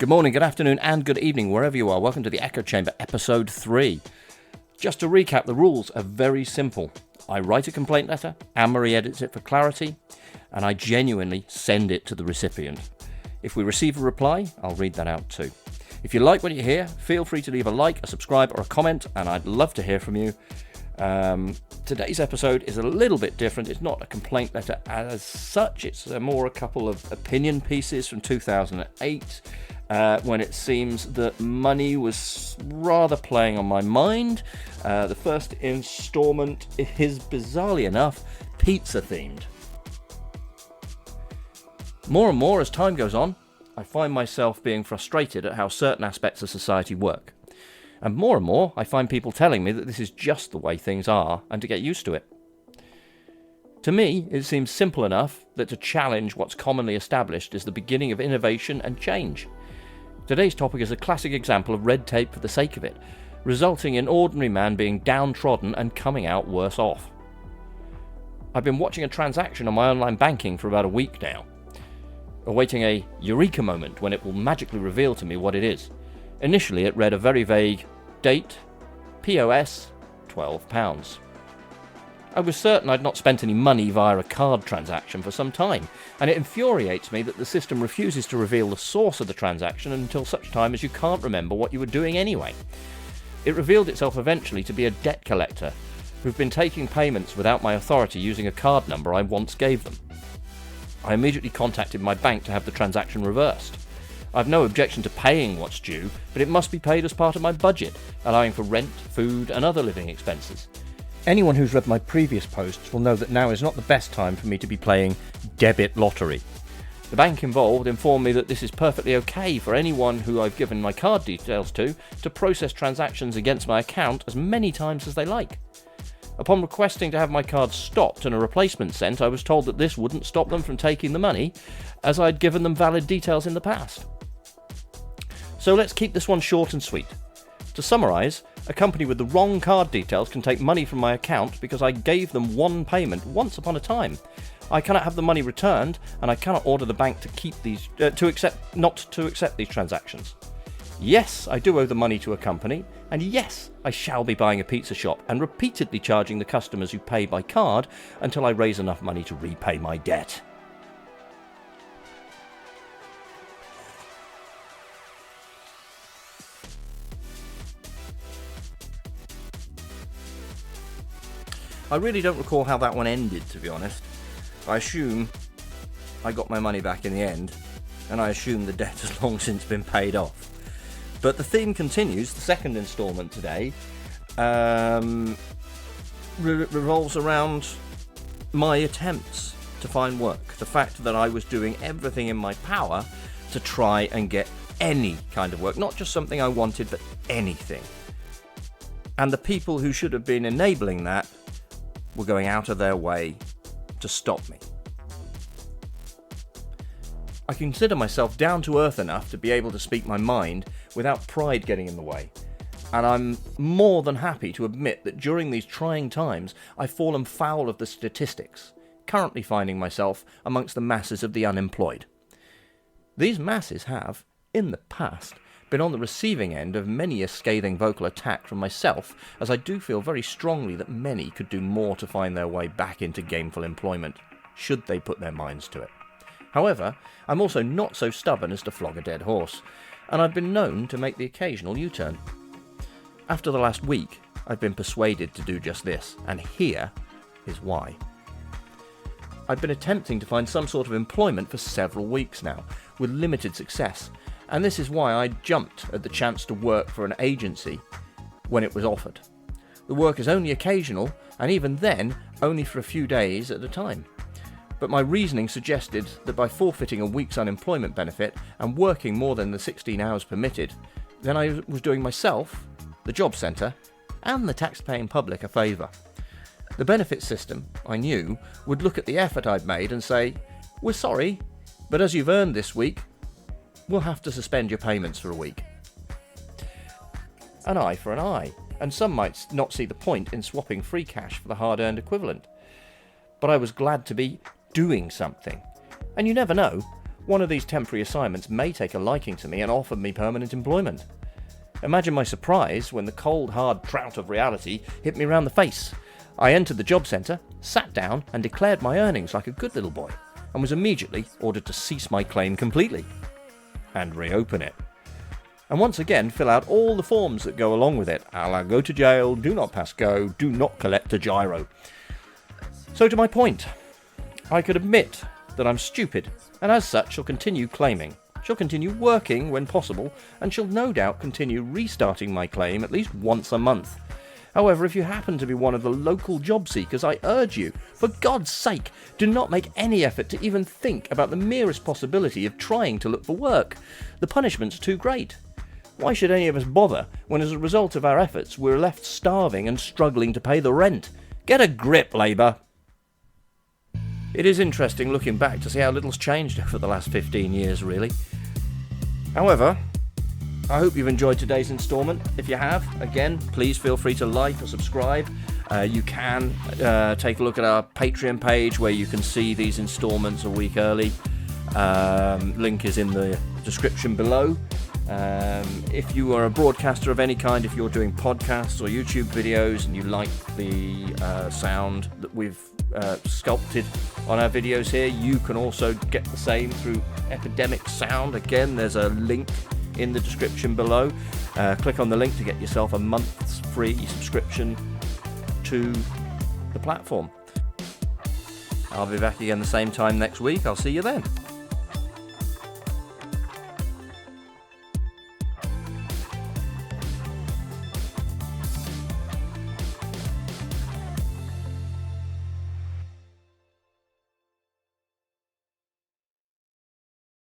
Good morning, good afternoon, and good evening, wherever you are. Welcome to the Echo Chamber, Episode 3. Just to recap, the rules are very simple. I write a complaint letter, Anne-Marie edits it for clarity, and I genuinely send it to the recipient. If we receive a reply, I'll read that out too. If you like what you hear, feel free to leave a like, a subscribe, or a comment, and I'd love to hear from you. Today's episode is a little bit different. It's not a complaint letter as such. It's more a couple of opinion pieces from 2008, when it seems that money was rather playing on my mind. The first installment is, bizarrely enough, pizza themed. More and more as time goes on, I find myself being frustrated at how certain aspects of society work. And more, I find people telling me that this is just the way things are and to get used to it. To me, it seems simple enough that to challenge what's commonly established is the beginning of innovation and change. Today's topic is a classic example of red tape for the sake of it, resulting in ordinary man being downtrodden and coming out worse off. I've been watching a transaction on my online banking for about a week now, awaiting a eureka moment when it will magically reveal to me what it is. Initially, it read a very vague date, POS, £12. I was certain I'd not spent any money via a card transaction for some time, and it infuriates me that the system refuses to reveal the source of the transaction until such time as you can't remember what you were doing anyway. It revealed itself eventually to be a debt collector who've been taking payments without my authority using a card number I once gave them. I immediately contacted my bank to have the transaction reversed. I've no objection to paying what's due, but it must be paid as part of my budget, allowing for rent, food, and other living expenses. Anyone who's read my previous posts will know that now is not the best time for me to be playing debit lottery. The bank involved informed me that this is perfectly okay for anyone who I've given my card details to process transactions against my account as many times as they like. Upon requesting to have my card stopped and a replacement sent, I was told that this wouldn't stop them from taking the money, as I'd given them valid details in the past. So let's keep this one short and sweet. To summarise, a company with the wrong card details can take money from my account because I gave them one payment once upon a time. I cannot have the money returned, and I cannot order the bank to keep these not to accept these transactions. Yes, I do owe the money to a company, and yes, I shall be buying a pizza shop and repeatedly charging the customers who pay by card until I raise enough money to repay my debt. I really don't recall how that one ended, to be honest. I assume I got my money back in the end, and I assume the debt has long since been paid off. But the theme continues. The second instalment today revolves around my attempts to find work. The fact that I was doing everything in my power to try and get any kind of work, not just something I wanted, but anything. And the people who should have been enabling that were going out of their way to stop me. I consider myself down to earth enough to be able to speak my mind without pride getting in the way, and I'm more than happy to admit that during these trying times I've fallen foul of the statistics, currently finding myself amongst the masses of the unemployed. These masses have, in the past, been on the receiving end of many a scathing vocal attack from myself, as I do feel very strongly that many could do more to find their way back into gameful employment, should they put their minds to it. However, I'm also not so stubborn as to flog a dead horse, and I've been known to make the occasional U-turn. After the last week, I've been persuaded to do just this, and here is why. I've been attempting to find some sort of employment for several weeks now, with limited success, and this is why I jumped at the chance to work for an agency when it was offered. The work is only occasional, and even then, only for a few days at a time. But my reasoning suggested that by forfeiting a week's unemployment benefit and working more than the 16 hours permitted, then I was doing myself, the job centre, and the tax-paying public a favour. The benefits system, I knew, would look at the effort I'd made and say, "We're sorry, but as you've earned this week, we'll have to suspend your payments for a week." An eye for an eye, and some might not see the point in swapping free cash for the hard-earned equivalent. But I was glad to be doing something. And you never know, one of these temporary assignments may take a liking to me and offer me permanent employment. Imagine my surprise when the cold, hard trout of reality hit me round the face. I entered the job centre, sat down and declared my earnings like a good little boy, and was immediately ordered to cease my claim completely and reopen it. And once again fill out all the forms that go along with it, a la go to jail, do not pass go, do not collect a gyro. So to my point, I could admit that I'm stupid, and as such shall continue claiming. She'll continue working when possible, and she'll no doubt continue restarting my claim at least once a month. However, if you happen to be one of the local job seekers, I urge you, for God's sake, do not make any effort to even think about the merest possibility of trying to look for work. The punishment's too great. Why should any of us bother when as a result of our efforts we're left starving and struggling to pay the rent? Get a grip, Labour! It is interesting looking back to see how little's changed over the last 15 years, really. However, I hope you've enjoyed today's instalment. If you have, again, please feel free to like or subscribe. You can take a look at our Patreon page where you can see these instalments a week early. Link is in the description below. If you are a broadcaster of any kind, if you're doing podcasts or YouTube videos and you like the sound that we've sculpted on our videos here, you can also get the same through Epidemic Sound. Again, there's a link in the description below. Click on the link to get yourself a month's free subscription to the platform. I'll be back again the same time next week. I'll see you then.